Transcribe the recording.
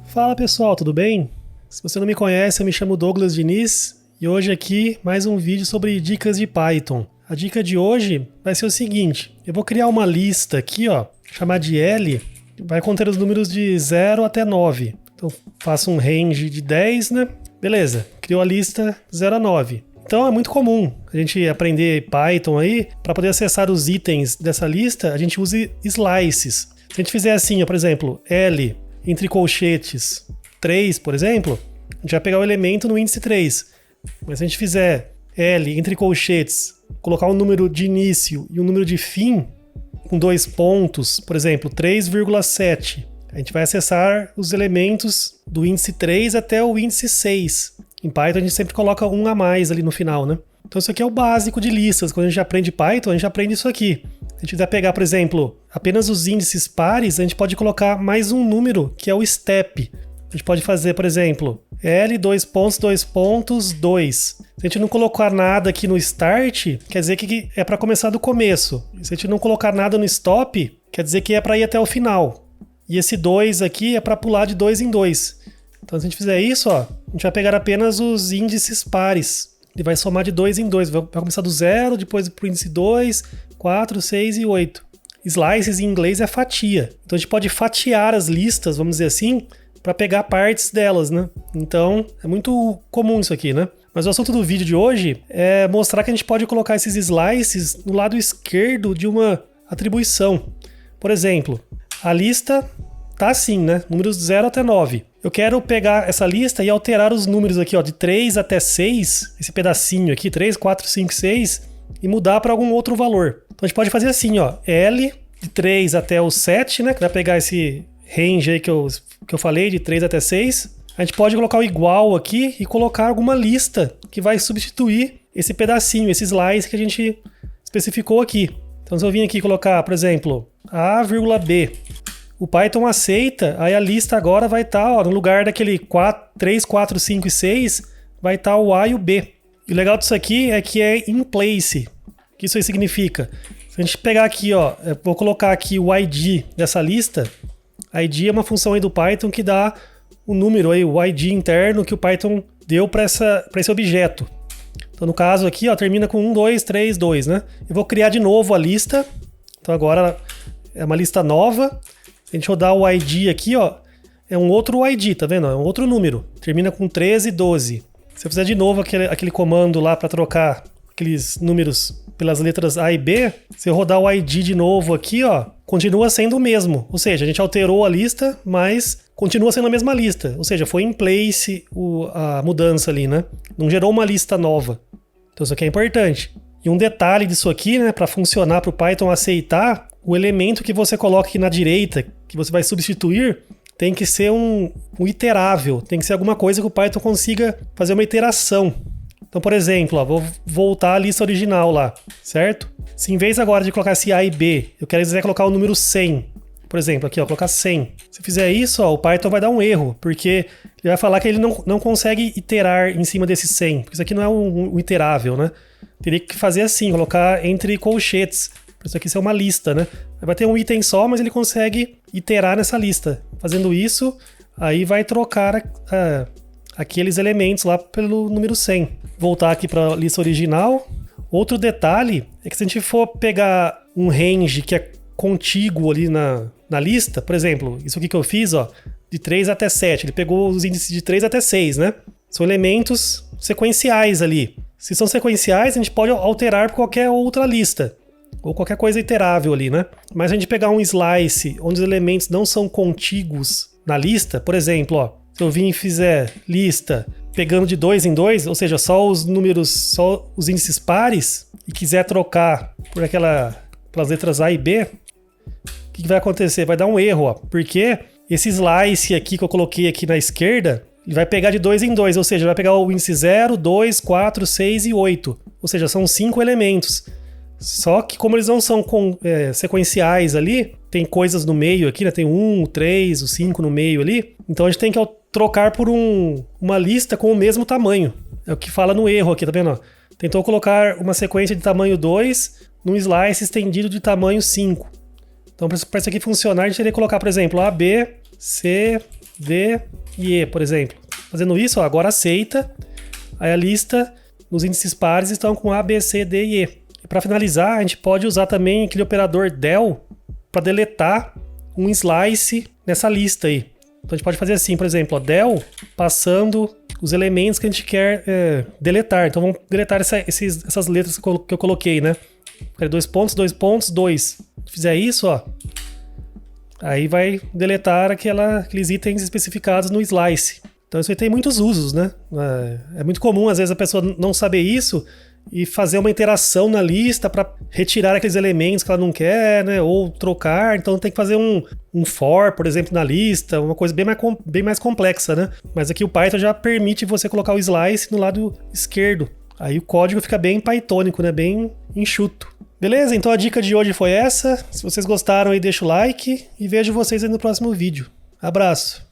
Fala pessoal, tudo bem? Se você não me conhece, eu me chamo Douglas Diniz e hoje aqui mais um vídeo sobre dicas de Python. A dica de hoje vai ser o seguinte, eu vou criar uma lista aqui, chamar de L, vai conter os números de 0 até 9. Então faço um range de 10, né? Beleza, criou a lista 0 a 9. Então é muito comum a gente aprender Python aí, para poder acessar os itens dessa lista, a gente usa slices. Se a gente fizer assim, por exemplo, L entre colchetes 3, por exemplo, a gente vai pegar o elemento no índice 3. Mas se a gente fizer L entre colchetes, colocar um número de início e um número de fim, com 2 pontos, por exemplo, 3,7, a gente vai acessar os elementos do índice 3 até o índice 6. Em Python a gente sempre coloca um a mais ali no final, né? Então isso aqui é o básico de listas. Quando a gente aprende Python, a gente aprende isso aqui. Se a gente quiser pegar, por exemplo, apenas os índices pares, a gente pode colocar mais um número, que é o step. A gente pode fazer, por exemplo, L, 2 pontos, 2 pontos, 2. Se a gente não colocar nada aqui no start, quer dizer que é para começar do começo. Se a gente não colocar nada no stop, quer dizer que é para ir até o final. E esse 2 aqui é para pular de 2 em 2. Então se a gente fizer isso, a gente vai pegar apenas os índices pares. Ele vai somar de 2 em 2. Vai começar do 0, depois pro índice 2, 4, 6 e 8. Slices em inglês é fatia. Então a gente pode fatiar as listas, vamos dizer assim, para pegar partes delas, né? Então é muito comum isso aqui, né? Mas o assunto do vídeo de hoje é mostrar que a gente pode colocar esses slices no lado esquerdo de uma atribuição. Por exemplo, a lista tá assim, né? Números de 0 até 9. Eu quero pegar essa lista e alterar os números aqui, de 3 até 6, esse pedacinho aqui, 3, 4, 5, 6, e mudar para algum outro valor. Então a gente pode fazer assim, L de 3 até o 7, né? Que vai pegar esse range aí que eu falei, de 3 até 6. A gente pode colocar o igual aqui e colocar alguma lista que vai substituir esse pedacinho, esse slice que a gente especificou aqui. Então se eu vim aqui colocar, por exemplo, A, B, o Python aceita, aí a lista agora vai estar, no lugar daquele 3, 4, 5 e 6, vai estar o A e o B. E o legal disso aqui é que é in place. O que isso aí significa? Se a gente pegar aqui, eu vou colocar aqui o ID dessa lista. ID é uma função aí do Python que dá o número aí, o ID interno que o Python deu para esse objeto. Então no caso aqui, termina com 1, 2, 3, 2, né? Eu vou criar de novo a lista. Então agora é uma lista nova. Se a gente rodar o ID aqui, é um outro ID, tá vendo? É um outro número. Termina com 13, 12. Se eu fizer de novo aquele comando lá para trocar aqueles números pelas letras A e B, se eu rodar o ID de novo aqui, continua sendo o mesmo. Ou seja, a gente alterou a lista, mas continua sendo a mesma lista. Ou seja, foi in place a mudança ali, né? Não gerou uma lista nova. Então isso aqui é importante. E um detalhe disso aqui, né, para funcionar, para o Python aceitar, o elemento que você coloca aqui na direita, que você vai substituir, tem que ser um iterável, tem que ser alguma coisa que o Python consiga fazer uma iteração. Então, por exemplo, vou voltar à lista original lá, certo? Se em vez agora de colocar esse A e B, eu quiser colocar o número 100, por exemplo, aqui, colocar 100. Se fizer isso, o Python vai dar um erro, porque ele vai falar que ele não consegue iterar em cima desse 100, porque isso aqui não é um iterável, né? Teria que fazer assim, colocar entre colchetes, para isso aqui ser uma lista, né? Vai ter um item só, mas ele consegue iterar nessa lista. Fazendo isso, aí vai trocar aqueles elementos lá pelo número 100. Voltar aqui para a lista original. Outro detalhe é que se a gente for pegar um range que é contíguo ali na lista, por exemplo, isso aqui que eu fiz, de 3 até 7, ele pegou os índices de 3 até 6, né? São elementos sequenciais ali. Se são sequenciais, a gente pode alterar por qualquer outra lista, ou qualquer coisa iterável ali, né? Mas se a gente pegar um slice onde os elementos não são contíguos na lista, por exemplo, se eu vir e fizer lista pegando de 2 em 2, ou seja, só os números, só os índices pares, e quiser trocar pelas letras A e B, o que vai acontecer? Vai dar um erro, porque esse slice aqui que eu coloquei aqui na esquerda, ele vai pegar de 2 em 2, ou seja, vai pegar o índice 0, 2, 4, 6 e 8. Ou seja, são 5 elementos. Só que como eles não são sequenciais ali, tem coisas no meio aqui, né? Tem 1, o 3, o 5 no meio ali. Então a gente tem que trocar por uma lista com o mesmo tamanho. É o que fala no erro aqui, tá vendo? Tentou colocar uma sequência de tamanho 2 num slice estendido de tamanho 5. Então para isso aqui funcionar, a gente teria que colocar, por exemplo, A, B, C, D e E, por exemplo. Fazendo isso, ó, agora aceita. Aí a lista nos índices pares estão com A, B, C, D e E. E para finalizar, a gente pode usar também aquele operador del para deletar um slice nessa lista aí. Então a gente pode fazer assim, por exemplo, ó, del passando os elementos que a gente quer deletar. Então vamos deletar essas letras que eu coloquei, né? 2 pontos, 2 pontos, 2. Se fizer isso, ó, aí vai deletar aqueles itens especificados no slice. Então isso aí tem muitos usos, né? É muito comum, às vezes, a pessoa não saber isso e fazer uma interação na lista para retirar aqueles elementos que ela não quer, né? Ou trocar. Então tem que fazer um for, por exemplo, na lista, uma coisa bem mais complexa, né? Mas aqui o Python já permite você colocar o slice no lado esquerdo. Aí o código fica bem pythonico, né? Bem enxuto. Beleza? Então a dica de hoje foi essa. Se vocês gostaram aí, deixa o like e vejo vocês aí no próximo vídeo. Abraço!